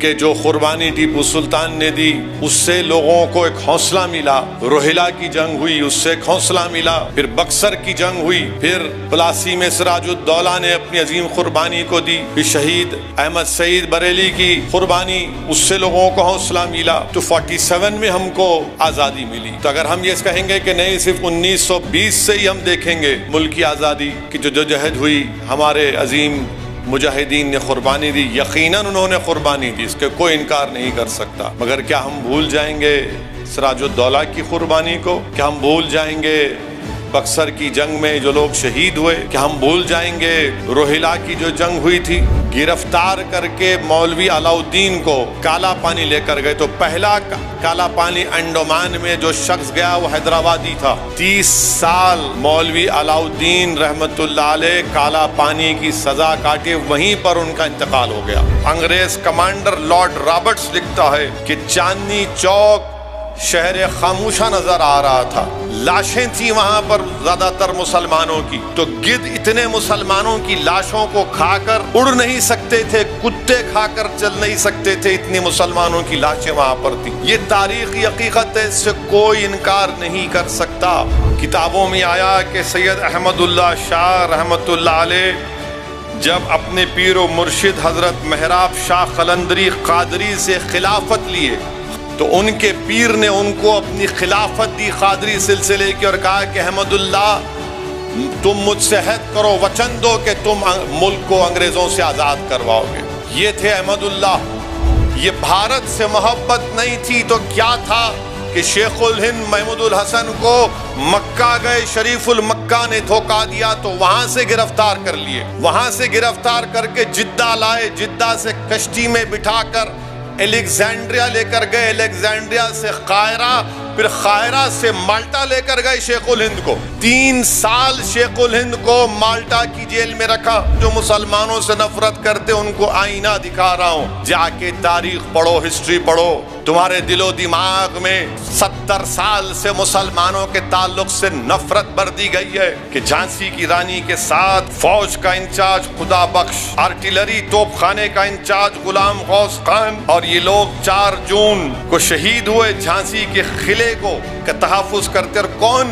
کہ جو قربانی ٹیپو سلطان نے دی اس سے لوگوں کو ایک حوصلہ ملا، روہیلا کی جنگ ہوئی اس سے ایک حوصلہ ملا، پھر بکسر کی جنگ ہوئی، پھر پلاسی میں سراج الدولہ نے اپنی عظیم قربانی کو دی، پھر شہید احمد سعید بریلی کی قربانی اس سے لوگوں کو حوصلہ ملا، تو 47 میں ہم کو آزادی ملی۔ تو اگر ہم یہ کہیں گے کہ نہیں صرف 1920 سے ہی ہم دیکھیں گے ملک کی آزادی کی جو جہد ہوئی، ہمارے عظیم مجاہدین نے قربانی دی، یقیناً انہوں نے قربانی دی، اس کے کوئی انکار نہیں کر سکتا، مگر کیا ہم بھول جائیں گے سراج الدولہ کی قربانی کو؟ کیا ہم بھول جائیں گے بکسر کی جنگ میں جو لوگ شہید ہوئے؟ کیا ہم بھول جائیں گے روہیلا کی جو جنگ ہوئی تھی؟ گرفتار کر کے مولوی علاؤ الدین کو کالا پانی لے کر گئے، تو پہلا کالا پانی انڈومان میں جو شخص گیا وہ حیدرآبادی تھا۔ 30 سال مولوی علاؤ الدین رحمت اللہ علیہ کالا پانی کی سزا کاٹے، وہیں پر ان کا انتقال ہو گیا۔ انگریز کمانڈر لارڈ رابرٹس لکھتا ہے کہ چاندنی چوک شہر خاموشہ نظر آ رہا تھا، لاشیں تھیں وہاں پر زیادہ تر مسلمانوں کی، تو گدھ اتنے مسلمانوں کی لاشوں کو کھا کر اڑ نہیں سکتے تھے، کتے کھا کر چل نہیں سکتے تھے، اتنی مسلمانوں کی لاشیں وہاں پر تھیں۔ یہ تاریخی حقیقت ہے، اس سے کوئی انکار نہیں کر سکتا۔ کتابوں میں آیا کہ سید احمد اللہ شاہ رحمت اللہ علیہ جب اپنے پیر و مرشد حضرت محراب شاہ قلندری قادری سے خلافت لیے تو ان کے پیر نے ان کو اپنی خلافت دی قادری سلسلے کی، اور کہا کہ احمد اللہ تم مجھ سے عہد کرو، وچن دو کہ تم ملک کو انگریزوں سے آزاد کرواؤ گے۔ یہ تھے احمد اللہ۔ یہ بھارت سے محبت نہیں تھی تو کیا تھا کہ شیخ الہند محمود الحسن کو مکہ گئے، شریف المکہ نے دھوکا دیا تو وہاں سے گرفتار کر لیے، وہاں سے گرفتار کر کے جدہ لائے، جدہ سے کشتی میں بٹھا کر الیگزینڈریا لے کر گئے، الیگزینڈریا سے قاہرہ، پھر قاہرہ سے مالٹا لے کر گئے شیخ الہند کو۔ 3 سال شیخ الہند کو مالٹا کی جیل میں رکھا۔ جو مسلمانوں سے نفرت کرتے ان کو آئینہ دکھا رہا ہوں، جا کے تاریخ پڑھو، ہسٹری پڑھو، تمہارے دل و دماغ میں 70 سال سے مسلمانوں کے تعلق سے نفرت بر دی گئی ہے کہ جھانسی کی رانی کے ساتھ فوج کا انچارج خدا بخش، آرٹلری توپ خانے کا انچارج غلام غوث خان، اور یہ لوگ 4 جون کو شہید ہوئے جھانسی کے قلعے کو تحفظ کرتے۔ اور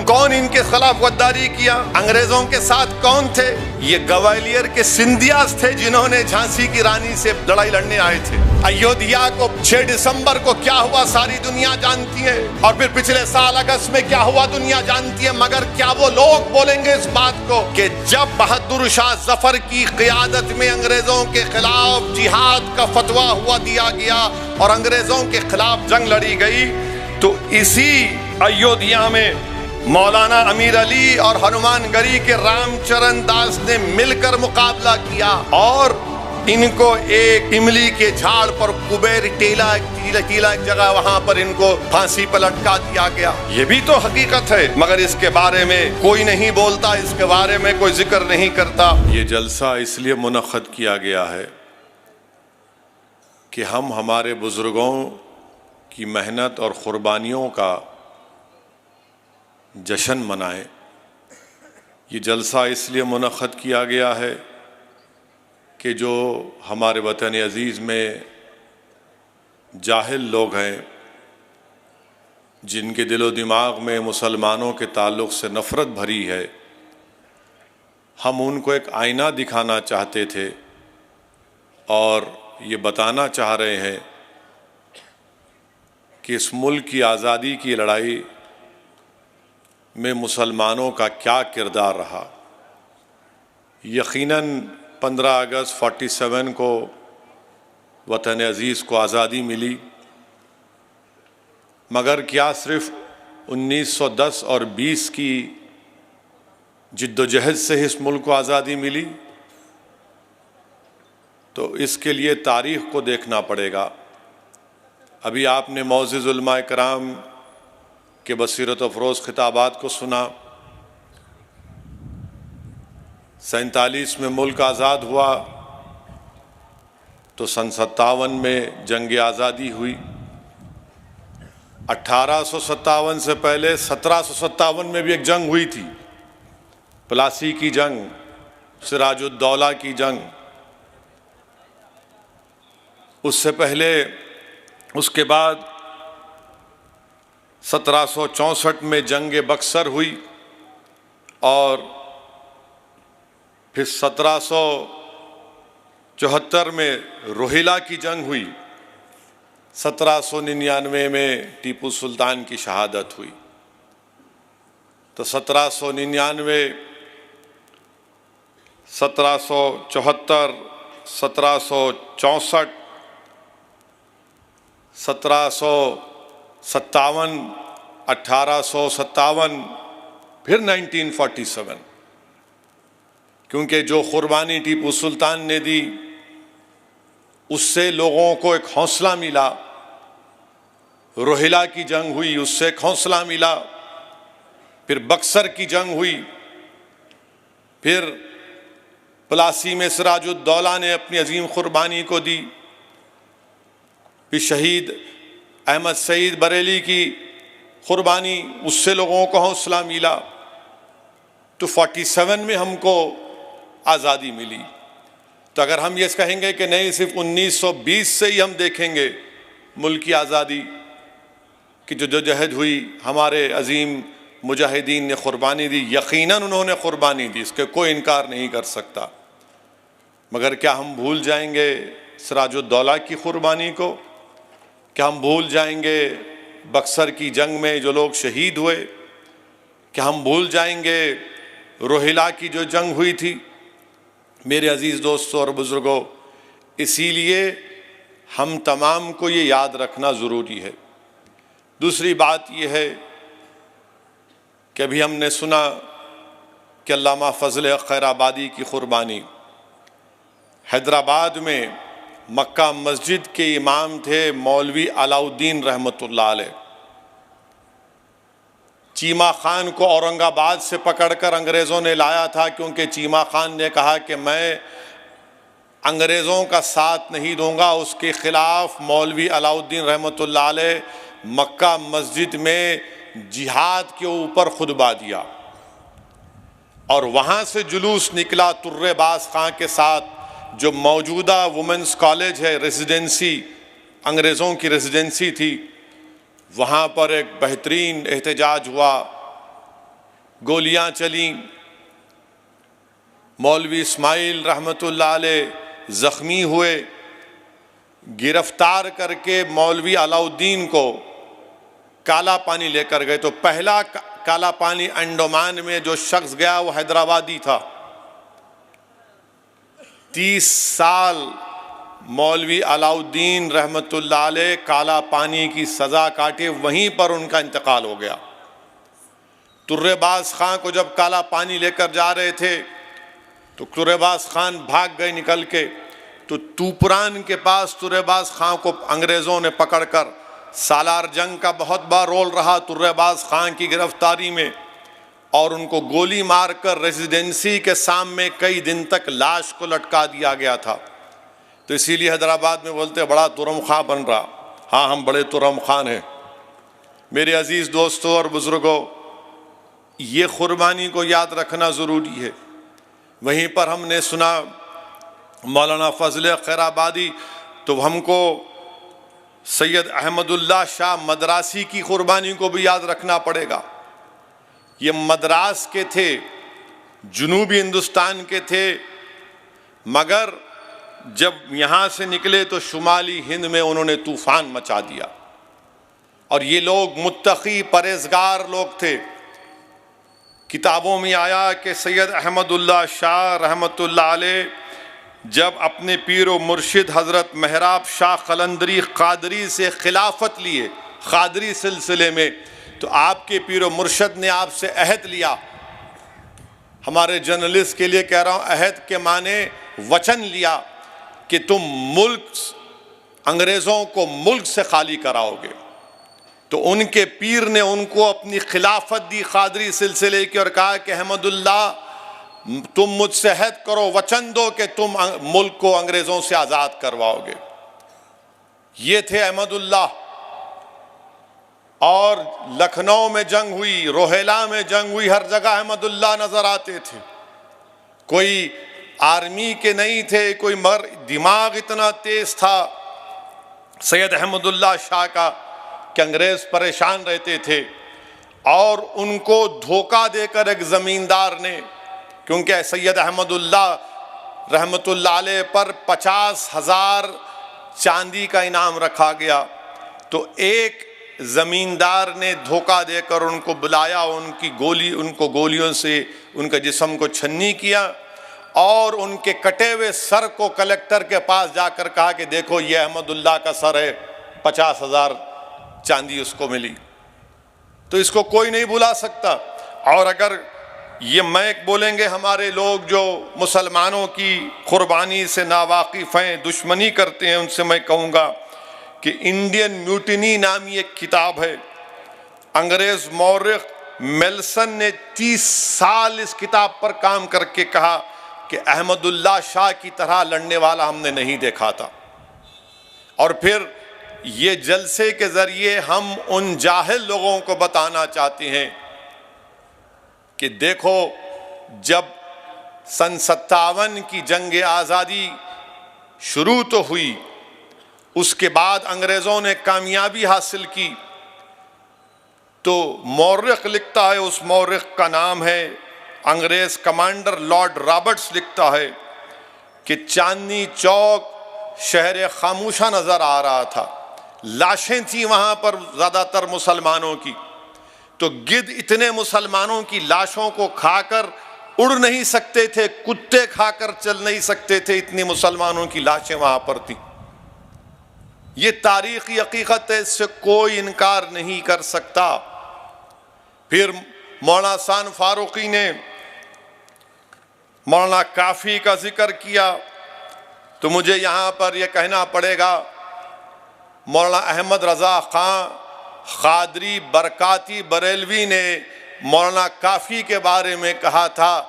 کون ان کے خلاف غداری کیا؟ انگریزوں کے ساتھ کون تھے؟ یہ گوالیر کے سندھیاس تھے جنہوں نے جھانسی کی رانی سے لڑائی لڑنے آئے تھے۔ ایودھیا کو 6 دسمبر کو کیا ہوا ساری دنیا جانتی ہے، اور پھر پچھلے سال اگست میں کیا ہوا دنیا جانتی ہے، مگر کیا وہ لوگ بولیں گے اس بات کو کہ جب بہادر شاہ ظفر کی قیادت میں انگریزوں کے خلاف جہاد کا فتویٰ ہوا دیا گیا اور انگریزوں کے خلاف جنگ لڑی گئی، تو اسی ایودھیا میں مولانا امیر علی اور ہنومان گری کے رام چرن داس نے مل کر مقابلہ کیا، اور ان کو ایک املی کے جھاڑ پر کبیر ٹیلا ایک جگہ وہاں پر ان کو پھانسی پر لٹکا دیا گیا۔ یہ بھی تو حقیقت ہے، مگر اس کے بارے میں کوئی نہیں بولتا، اس کے بارے میں کوئی ذکر نہیں کرتا۔ یہ جلسہ اس لیے منعقد کیا گیا ہے کہ ہم ہمارے بزرگوں کی محنت اور قربانیوں کا جشن منائیں۔ یہ جلسہ اس لیے منعقد کیا گیا ہے کہ جو ہمارے وطن عزیز میں جاہل لوگ ہیں، جن کے دل و دماغ میں مسلمانوں کے تعلق سے نفرت بھری ہے، ہم ان کو ایک آئینہ دکھانا چاہتے تھے اور یہ بتانا چاہ رہے ہیں کہ اس ملک کی آزادی کی لڑائی میں مسلمانوں کا کیا کردار رہا۔ یقیناً 15 اگست 47 کو وطن عزیز کو آزادی ملی، مگر کیا صرف 1910 اور 20 کی جد و جہد سے اس ملک کو آزادی ملی؟ تو اس کے لیے تاریخ کو دیکھنا پڑے گا۔ ابھی آپ نے معزز علماء کرام کے بصیرت افروز خطابات کو سنا۔ 47 میں ملک آزاد ہوا تو سن 57 میں جنگ آزادی ہوئی۔ 1857 سے پہلے 1757 میں بھی ایک جنگ ہوئی تھی، پلاسی کی جنگ، سراج الدولہ کی جنگ۔ اس سے پہلے اس کے بعد 1764 میں جنگ بکسر ہوئی اور پھر 1774 میں روہیلا کی جنگ ہوئی، 1799 میں ٹیپو سلطان کی شہادت ہوئی۔ تو 1799، 1774، 1764، 1757، 1857، پھر 1947، کیونکہ جو قربانی ٹیپو سلطان نے دی اس سے لوگوں کو ایک حوصلہ ملا، روہیلا کی جنگ ہوئی اس سے ایک حوصلہ ملا، پھر بکسر کی جنگ ہوئی، پھر پلاسی میں سراج الدولہ نے اپنی عظیم قربانی کو دی، پھر شہید احمد سعید بریلی کی قربانی، اس سے لوگوں کو حوصلہ ملا، تو 47 میں ہم کو آزادی ملی۔ تو اگر ہم یہ کہیں گے کہ نہیں صرف 1920 سے ہی ہم دیکھیں گے ملک کی آزادی کی جو جہد ہوئی، ہمارے عظیم مجاہدین نے قربانی دی، یقیناً انہوں نے قربانی دی، اس کے کوئی انکار نہیں کر سکتا، مگر کیا ہم بھول جائیں گے سراج الدولہ کی قربانی کو؟ کیا ہم بھول جائیں گے بکسر کی جنگ میں جو لوگ شہید ہوئے؟ کیا ہم بھول جائیں گے روہیلا کی جو جنگ ہوئی تھی؟ میرے عزیز دوستوں اور بزرگوں، اسی لیے ہم تمام کو یہ یاد رکھنا ضروری ہے۔ دوسری بات یہ ہے کہ ابھی ہم نے سنا کہ علامہ فضل خیر آبادی کی قربانی، حیدرآباد میں مکہ مسجد کے امام تھے مولوی علاء الدین رحمۃ اللہ علیہ۔ چیمہ خان کو اورنگ آباد سے پکڑ کر انگریزوں نے لایا تھا، کیونکہ چیمہ خان نے کہا کہ میں انگریزوں کا ساتھ نہیں دوں گا، اس کے خلاف مولوی علاء الدین رحمۃ اللہ علیہ مکہ مسجد میں جہاد کے اوپر خطبہ دیا، اور وہاں سے جلوس نکلا ترے باز خان کے ساتھ، جو موجودہ وومنس کالج ہے، ریزیڈنسی، انگریزوں کی ریزیڈنسی تھی، وہاں پر ایک بہترین احتجاج ہوا، گولیاں چلیں، مولوی اسماعیل رحمۃ اللہ علیہ زخمی ہوئے، گرفتار کر کے مولوی علاء الدین کو کالا پانی لے کر گئے۔ تو پہلا کالا پانی انڈمان میں جو شخص گیا وہ حیدرآبادی تھا۔ 30 سال مولوی علاء الدین رحمۃ اللہ علیہ کالا پانی کی سزا کاٹے، وہیں پر ان کا انتقال ہو گیا۔ ترے باز خان کو جب کالا پانی لے کر جا رہے تھے تو ترے باز خان بھاگ گئے نکل کے، تو توپران کے پاس ترے باز خان کو انگریزوں نے پکڑ کر، سالار جنگ کا بہت بڑا رول رہا ترے باز خان کی گرفتاری میں، اور ان کو گولی مار کر ریزیڈنسی کے سامنے کئی دن تک لاش کو لٹکا دیا گیا تھا۔ تو اسی لیے حیدرآباد میں بولتے بڑا ترم خاں بن رہا۔ ہاں، ہم بڑے ترم خان ہیں۔ میرے عزیز دوستوں اور بزرگوں، یہ قربانی کو یاد رکھنا ضروری ہے۔ وہیں پر ہم نے سنا مولانا فضل خیر آبادی، تو ہم کو سید احمد اللہ شاہ مدراسی کی قربانی کو بھی یاد رکھنا پڑے گا۔ یہ مدراس کے تھے، جنوبی ہندوستان کے تھے، مگر جب یہاں سے نکلے تو شمالی ہند میں انہوں نے طوفان مچا دیا، اور یہ لوگ متقی پرہیزگار لوگ تھے۔ کتابوں میں آیا کہ سید احمد اللہ شاہ رحمۃ اللہ علیہ جب اپنے پیر و مرشد حضرت مہراب شاہ قلندری قادری سے خلافت لیے، قادری سلسلے میں، تو آپ کے پیر و مرشد نے آپ سے عہد لیا۔ ہمارے جرنلسٹ کے لیے کہہ رہا ہوں، عہد کے معنی وچن لیا کہ تم ملک، انگریزوں کو ملک سے خالی کراؤ گے۔ تو ان کے پیر نے ان کو اپنی خلافت دی قادری سلسلے کی، اور کہا کہ احمد اللہ تم مجھ سے عہد کرو، وچن دو کہ تم ملک کو انگریزوں سے آزاد کرواؤ گے۔ یہ تھے احمد اللہ۔ اور لکھنؤ میں جنگ ہوئی، روہیلا میں جنگ ہوئی، ہر جگہ احمد اللہ نظر آتے تھے۔ کوئی آرمی کے نہیں تھے، کوئی مگر دماغ اتنا تیز تھا سید احمد اللہ شاہ کا کہ انگریز پریشان رہتے تھے اور ان کو دھوکہ دے کر ایک زمیندار نے، کیونکہ سید احمد اللہ رحمت اللہ علیہ پر 50,000 چاندی کا انعام رکھا گیا، تو ایک زمیندار نے دھوکہ دے کر ان کو بلایا، ان کو گولیوں سے ان کے جسم کو چھنی کیا اور ان کے کٹے ہوئے سر کو کلکٹر کے پاس جا کر کہا کہ دیکھو یہ احمد اللہ کا سر ہے، 50,000 چاندی اس کو ملی۔ تو اس کو کوئی نہیں بلا سکتا۔ اور اگر یہ میں بولیں گے ہمارے لوگ جو مسلمانوں کی قربانی سے ناواقف ہیں، دشمنی کرتے ہیں، ان سے میں کہوں گا کہ انڈین میوٹینی نامی ایک کتاب ہے، انگریز مورخ میلسن نے 30 سال اس کتاب پر کام کر کے کہا کہ احمد اللہ شاہ کی طرح لڑنے والا ہم نے نہیں دیکھا تھا۔ اور پھر یہ جلسے کے ذریعے ہم ان جاہل لوگوں کو بتانا چاہتے ہیں کہ دیکھو، جب سن 57 کی جنگ آزادی شروع تو ہوئی، اس کے بعد انگریزوں نے کامیابی حاصل کی، تو مورخ لکھتا ہے، اس مورخ کا نام ہے انگریز کمانڈر لارڈ رابرٹس، لکھتا ہے کہ چاندنی چوک شہر خاموشہ نظر آ رہا تھا، لاشیں تھیں وہاں پر زیادہ تر مسلمانوں کی، تو گدھ اتنے مسلمانوں کی لاشوں کو کھا کر اڑ نہیں سکتے تھے، کتے کھا کر چل نہیں سکتے تھے، اتنی مسلمانوں کی لاشیں وہاں پر تھیں۔ یہ تاریخی حقیقت ہے، اس سے کوئی انکار نہیں کر سکتا۔ پھر مولانا احسان فاروقی نے مولانا کافی کا ذکر کیا، تو مجھے یہاں پر یہ کہنا پڑے گا، مولانا احمد رضا خان قادری برکاتی بریلوی نے مولانا کافی کے بارے میں کہا تھا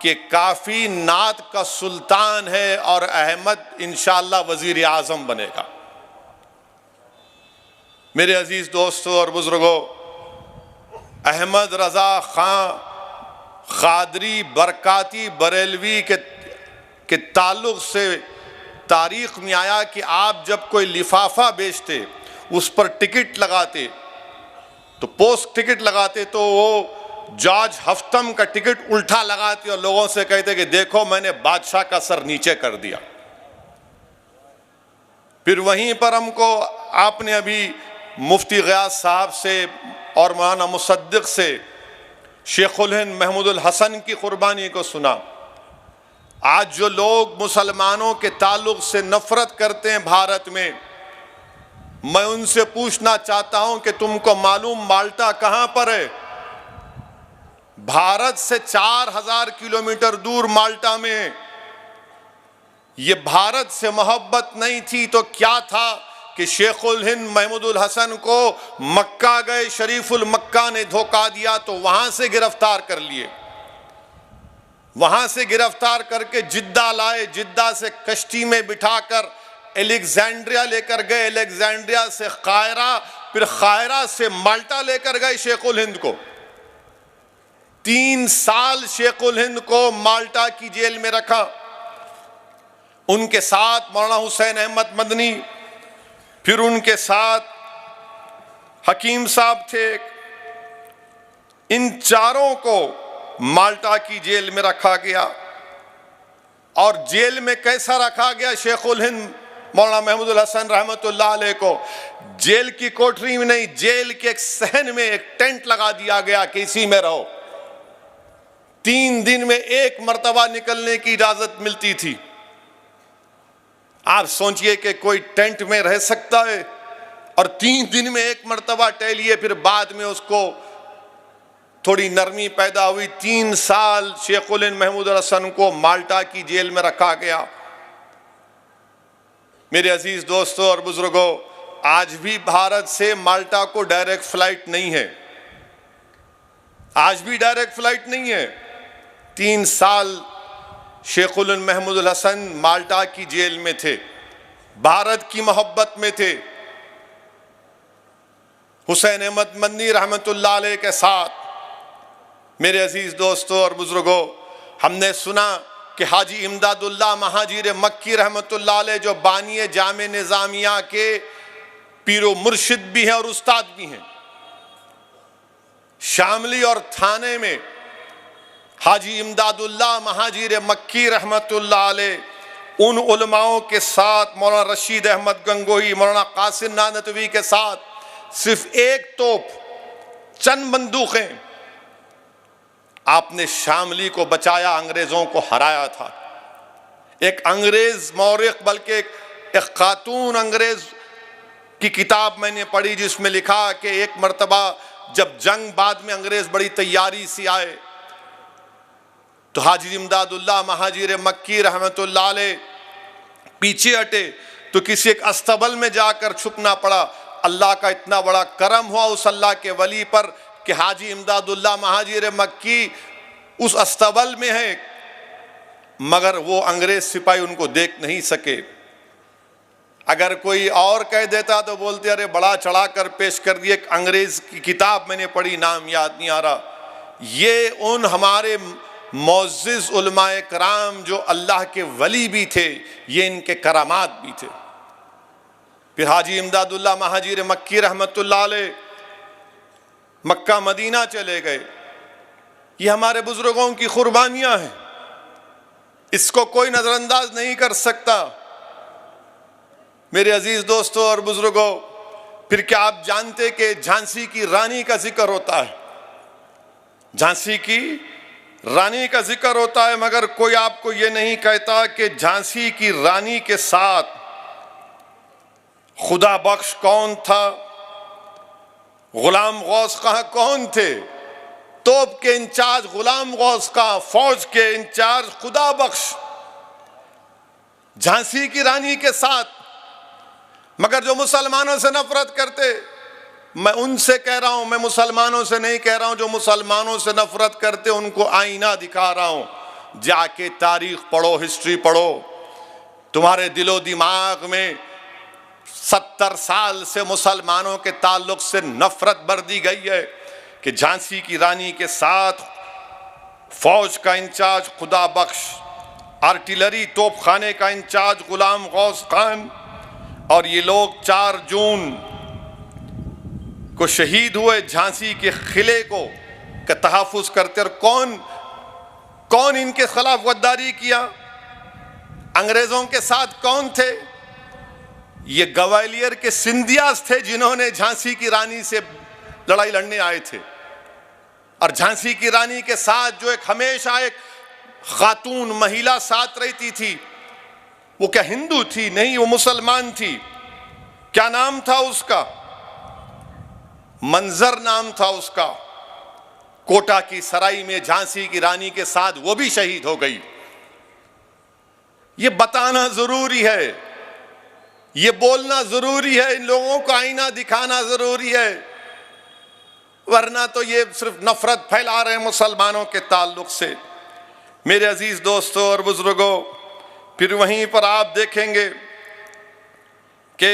کہ کافی نعت کا سلطان ہے اور احمد انشاءاللہ وزیر اعظم بنے گا۔ میرے عزیز دوستو اور بزرگوں، احمد رضا خان قادری برکاتی بریلوی کے تعلق سے تاریخ میں آیا کہ آپ جب کوئی لفافہ بیچتے، اس پر ٹکٹ لگاتے، تو پوسٹ ٹکٹ لگاتے، تو وہ جارج ہفتم کا ٹکٹ الٹا لگاتے اور لوگوں سے کہتے کہ دیکھو میں نے بادشاہ کا سر نیچے کر دیا۔ پھر وہیں پر ہم کو آپ نے ابھی مفتی غیاث صاحب سے اور مولانا مصدق سے شیخ الہند محمود الحسن کی قربانی کو سنا۔ آج جو لوگ مسلمانوں کے تعلق سے نفرت کرتے ہیں بھارت میں، میں ان سے پوچھنا چاہتا ہوں کہ تم کو معلوم مالٹا کہاں پر ہے؟ بھارت سے 4000 کلومیٹر دور مالٹا میں ہے۔ یہ بھارت سے محبت نہیں تھی تو کیا تھا کہ شیخ الہند محمود الحسن کو مکہ گئے، شریف المکہ نے دھوکہ دیا تو وہاں سے گرفتار کر لیے، وہاں سے گرفتار کر کے جدہ لائے، جدہ سے کشتی میں بٹھا کر الیگزینڈریا لے کر گئے، الیگزینڈریا سے قاہرہ، پھر قاہرہ سے مالٹا لے کر گئے شیخ الہند کو۔ 3 سال شیخ الہند کو مالٹا کی جیل میں رکھا۔ ان کے ساتھ مولانا حسین احمد مدنی، پھر ان کے ساتھ حکیم صاحب تھے، ان چاروں کو مالٹا کی جیل میں رکھا گیا۔ اور جیل میں کیسا رکھا گیا شیخ الہند مولانا محمود الحسن رحمت اللہ علیہ کو؟ جیل کی کوٹری میں نہیں، جیل کے ایک صحن میں ایک ٹینٹ لگا دیا گیا کہ اسی میں رہو۔ 3 دن میں 1 مرتبہ نکلنے کی اجازت ملتی تھی۔ آپ سوچئے کہ کوئی ٹینٹ میں رہ سکتا ہے؟ اور 3 دن میں 1 مرتبہ ٹہلیے، پھر بعد میں اس کو تھوڑی نرمی پیدا ہوئی۔ 3 سال شیخ الہند محمود الحسن کو مالٹا کی جیل میں رکھا گیا۔ میرے عزیز دوستوں اور بزرگوں، آج بھی بھارت سے مالٹا کو ڈائریکٹ فلائٹ نہیں ہے، آج بھی ڈائریکٹ فلائٹ نہیں ہے۔ 3 سال شیخ الہند محمود الحسن مالٹا کی جیل میں تھے، بھارت کی محبت میں تھے، حسین احمد مدنی رحمت اللہ علیہ کے ساتھ۔ میرے عزیز دوستوں اور بزرگوں، ہم نے سنا کہ حاجی امداد اللہ مہاجر مکی رحمت اللہ علیہ جو بانی جامع نظامیہ کے پیر و مرشد بھی ہیں اور استاد بھی ہیں۔ شاملی اور تھانے میں حاجی امداد اللہ مہاجر مکی رحمت اللہ علیہ ان علماؤں کے ساتھ، مولانا رشید احمد گنگوہی، مولانا قاسم نانوتوی کے ساتھ صرف ایک توپ، چند بندوقیں، آپ نے شاملی کو بچایا، انگریزوں کو ہرایا تھا۔ ایک انگریز مورخ، بلکہ ایک خاتون انگریز کی کتاب میں نے پڑھی جس میں لکھا کہ ایک مرتبہ جب جنگ بعد میں انگریز بڑی تیاری سے آئے تو حاجی امداد اللہ مہاجر مکی رحمت اللہ علیہ پیچھے ہٹے تو کسی ایک استبل میں جا کر چھپنا پڑا۔ اللہ کا اتنا بڑا کرم ہوا اس اللہ کے ولی پر کہ حاجی امداد اللہ مہاجر مکی اس استبل میں ہیں، مگر وہ انگریز سپاہی ان کو دیکھ نہیں سکے۔ اگر کوئی اور کہہ دیتا تو بولتے ارے بڑا چڑھا کر پیش کر دیے، ایک انگریز کی کتاب میں نے پڑھی، نام یاد نہیں آ رہا۔ یہ ان ہمارے معزز علماء کرام جو اللہ کے ولی بھی تھے، یہ ان کے کرامات بھی تھے۔ پھر حاجی امداد اللہ مہاجر مکی رحمت اللہ علیہ مکہ مدینہ چلے گئے۔ یہ ہمارے بزرگوں کی قربانیاں ہیں، اس کو کوئی نظر انداز نہیں کر سکتا۔ میرے عزیز دوستوں اور بزرگوں، پھر کیا آپ جانتے کہ جھانسی کی رانی کا ذکر ہوتا ہے؟ جھانسی کی رانی کا ذکر ہوتا ہے، مگر کوئی آپ کو یہ نہیں کہتا کہ جھانسی کی رانی کے ساتھ خدا بخش کون تھا، غلام غوث خاں کون تھے، توپ کے انچارج غلام غوث خاں، فوج کے انچارج خدا بخش، جھانسی کی رانی کے ساتھ۔ مگر جو مسلمانوں سے نفرت کرتے، میں ان سے کہہ رہا ہوں، میں مسلمانوں سے نہیں کہہ رہا ہوں، جو مسلمانوں سے نفرت کرتے ان کو آئینہ دکھا رہا ہوں، جا کے تاریخ پڑھو، ہسٹری پڑھو۔ تمہارے دل و دماغ میں 70 سال سے مسلمانوں کے تعلق سے نفرت بر دی گئی ہے کہ جھانسی کی رانی کے ساتھ فوج کا انچارج خدا بخش، آرٹلری توپ خانے کا انچارج غلام غوث خان، اور یہ لوگ 4 جون کو شہید ہوئے جھانسی کے قلعے کو کا تحفظ کرتے۔ اور کون ان کے خلاف غداری کیا؟ انگریزوں کے ساتھ کون تھے؟ یہ گوالیر کے سندھیاز تھے جنہوں نے جھانسی کی رانی سے لڑائی لڑنے آئے تھے۔ اور جھانسی کی رانی کے ساتھ جو ایک ہمیشہ ایک خاتون مہیلا ساتھ رہتی تھی، وہ کیا ہندو تھی؟ نہیں، وہ مسلمان تھی۔ کیا نام تھا اس کا؟ منظر نام تھا اس کا۔ کوٹا کی سرائی میں جھانسی کی رانی کے ساتھ وہ بھی شہید ہو گئی۔ یہ بتانا ضروری ہے، یہ بولنا ضروری ہے، ان لوگوں کو آئینہ دکھانا ضروری ہے، ورنہ تو یہ صرف نفرت پھیلا رہے ہیں مسلمانوں کے تعلق سے۔ میرے عزیز دوستوں اور بزرگوں، پھر وہیں پر آپ دیکھیں گے کہ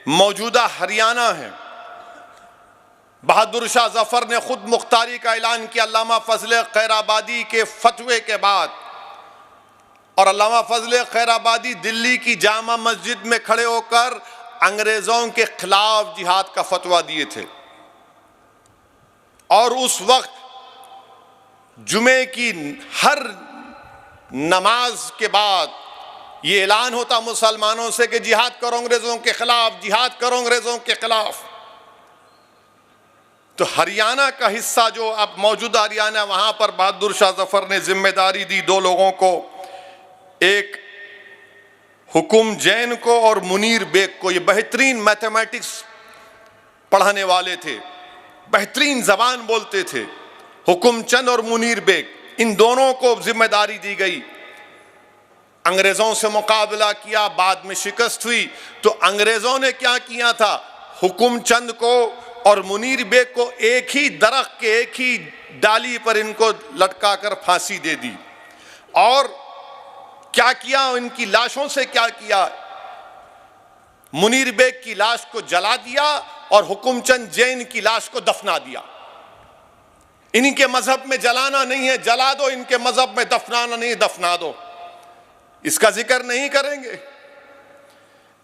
موجودہ ہریانہ ہے، بہادر شاہ ظفر نے خود مختاری کا اعلان کیا علامہ فضل خیر آبادی کے فتوے کے بعد، اور علامہ فضل خیر آبادی دلی کی جامع مسجد میں کھڑے ہو کر انگریزوں کے خلاف جہاد کا فتویٰ دیے تھے۔ اور اس وقت جمعے کی ہر نماز کے بعد یہ اعلان ہوتا مسلمانوں سے کہ جہاد کرو انگریزوں کے خلاف، جہاد کرو انگریزوں کے خلاف۔ تو ہریانہ کا حصہ جو اب موجودہ ہریانہ، وہاں پر بہادر شاہ ظفر نے ذمہ داری دی 2 لوگوں کو، ایک حکم جین کو اور منیر بیگ کو۔ یہ بہترین میتھمیٹکس پڑھانے والے تھے، بہترین زبان بولتے تھے، حکم چند اور منیر بیگ، ان دونوں کو ذمہ داری دی گئی۔ انگریزوں سے مقابلہ کیا، بعد میں شکست ہوئی، تو انگریزوں نے کیا کیا تھا؟ حکم چند کو اور منیر بیگ کو ایک ہی درخت کے ایک ہی ڈالی پر ان کو لٹکا کر پھانسی دے دی۔ اور کیا کیا؟ ان کی لاشوں سے کیا کیا؟ منیر بیگ کی لاش کو جلا دیا اور حکم چند جین کی لاش کو دفنا دیا۔ ان کے مذہب میں جلانا نہیں ہے، جلا دو، ان کے مذہب میں دفنانا نہیں، دفنا دو، اس کا ذکر نہیں کریں گے۔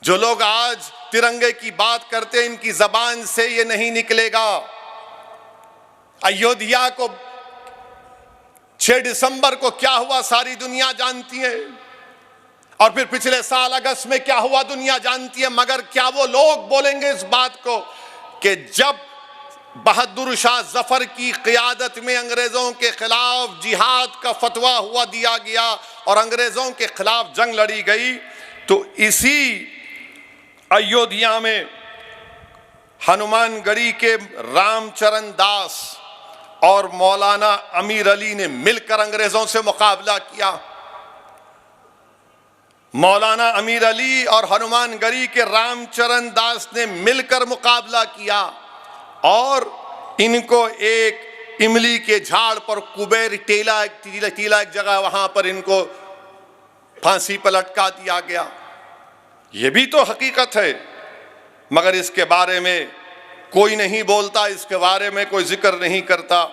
جو لوگ آج ترنگے کی بات کرتے ہیں ان کی زبان سے یہ نہیں نکلے گا۔ ایودھیا کو 6 دسمبر کو کیا ہوا ساری دنیا جانتی ہے، اور پھر پچھلے سال اگست میں کیا ہوا دنیا جانتی ہے، مگر کیا وہ لوگ بولیں گے اس بات کو کہ جب بہادر شاہ ظفر کی قیادت میں انگریزوں کے خلاف جہاد کا فتویٰ ہوا دیا گیا اور انگریزوں کے خلاف جنگ لڑی گئی، تو اسی ایودھیا میں ہنومان گڑھی کے رام چرن داس اور مولانا امیر علی نے مل کر انگریزوں سے مقابلہ کیا۔ مولانا امیر علی اور ہنومان گڑھی کے رام چرن داس نے مل کر مقابلہ کیا اور ان کو ایک املی کے جھاڑ پر کبیر ٹیلا ایک جگہ وہاں پر ان کو پھانسی پر لٹکا دیا گیا۔ یہ بھی تو حقیقت ہے، مگر اس کے بارے میں کوئی نہیں بولتا، اس کے بارے میں کوئی ذکر نہیں کرتا۔